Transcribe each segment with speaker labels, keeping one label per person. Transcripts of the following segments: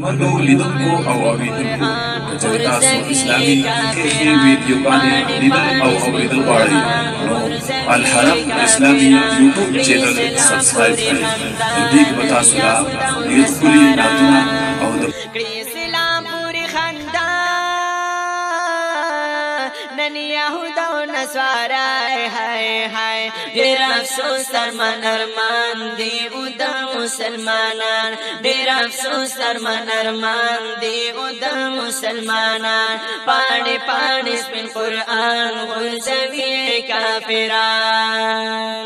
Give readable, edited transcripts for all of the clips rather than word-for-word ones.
Speaker 1: मर्दों लिदुनको او اوریدونکو کچری تاسو اسلامي کیفی ویډیو باندې لیدل او اوریدل غواړئ نو الحرم اسلامي یوټیوب چینل سبسکرایب کړئ نو دې کې به تاسو ته ډېر ښکلي نعتونه او د
Speaker 2: اسلام پوری خاندان نن یهود او نصارا هاي هاي ډېر افسوس ارمان ارمان دی او د مسلمانان ډېر افسوس ارمان ارمان دی او د مسلمانان پاڼې پاڼې سپین قرآن غورځوي کافران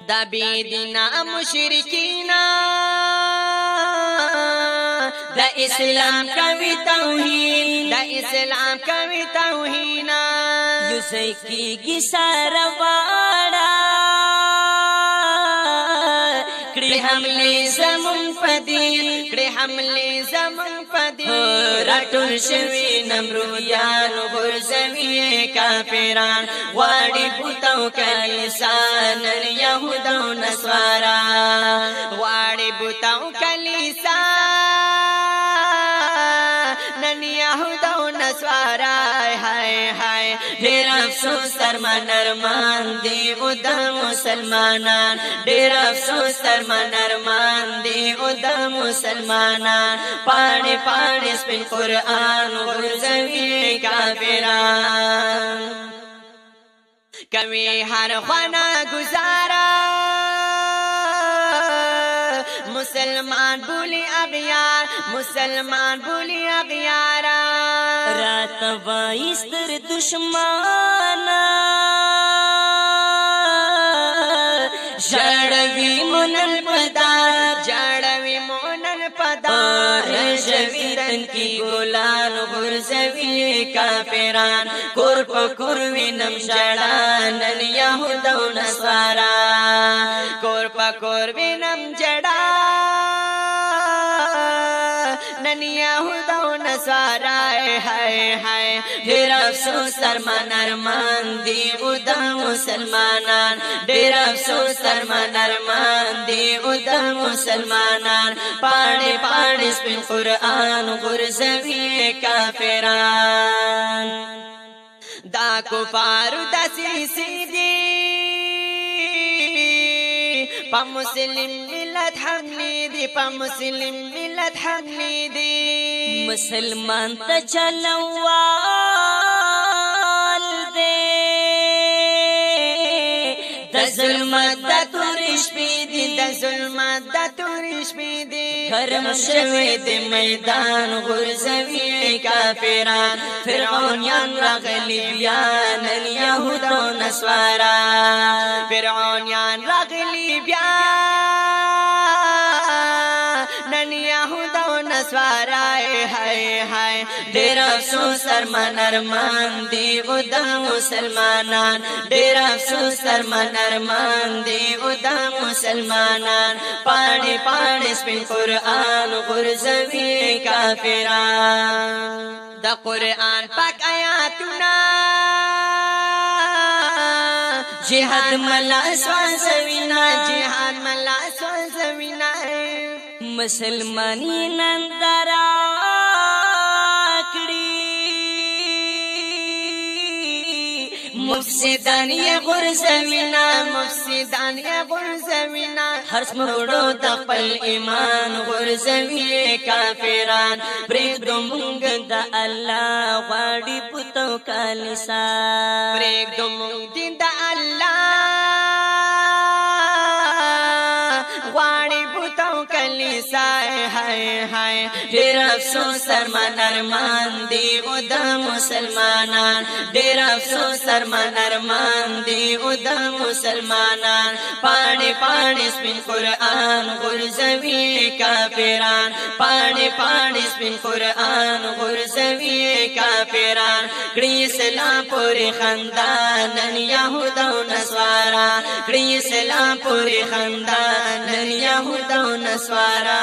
Speaker 2: دا بی دینا مشرکینا دا اسلام کوي توهین دا اسلام کوي توهین یوسې کیږي سارواړه کړي حمله زمون پدې کړي حمله زمون پدې راټول شوی نمرودیان غورځوي کافران واړي بوتو کلیسان يهود او نصارا واړي بوتو کلیسان يهود او نصارا هاي هاي ډېر افسوس ارمان ارمان دی او د مسلمانان ډېر افسوس ارمان ارمان دی او د مسلمانان پاڼې پاڼې سپین قرآن غورځوي کافران کوي هر خوانا گزارا مسلمان بولی اغیار مسلمان بولی اغیارا رات وایستر دشمانا جړوی مونن پدا جړوی مونن پدا رجوی دن کی ګلان غورځوي کافران کور پکور وینم جړان يهود او نصارا کور پکور وینم جړان يهود او نصارا هاي هاي ډېر افسوس ارمان ارمان دی او د مسلمانان ډېر افسوس ارمان ارمان دی او د مسلمانان پاڼې پاڼې سپین قرآن غورځوي کافران دا کفارو دسیسې دي پا مسلم ملت حملی دی پا مسلم ملت حملی دی مسلمان تا چلوال دی دا ظلمت دا تورش پی دی دا ظلمت دا تورش پی دی گرم شوی دی میدان غورځوي کافران فرعونیان راغلی بیان یهود او نصارا فرعونیان راغلی بیان یهود او نصارا هاي هاي ډېر افسوس ارمان ارمان دی او د مسلمانان ډېر افسوس ارمان ارمان دی او د مسلمانان پاڼې پاڼې سپین قرآن غورځوي کافران د قرآن پاک آیاتونه جهاد ملا سوځوینا جهاد ملا سوځوینا مسلمانی نندرا مفسدان یا غرزمینا مفسدان یا غرزمینا هر سمړو د خپل ایمان غرزوي کافران پرېږدو مونږ د الله غواړي پتو کلیسا پرېږدو مونږ دین د الله غواړي پتو کلیسا هاي هاي ډېر افسوس ارمان ارمان دی او د مسلمانان ډېر افسوس ارمان ارمان دی او د مسلمانان پاڼې پاڼې سپین قرآن غورځوي کافران پاڼې پاڼې سپین قرآن غورځوي کافران کړي اسلام پورې خاندان يهود او نصارا کړي اسلام پورې خاندان يهود او نصارا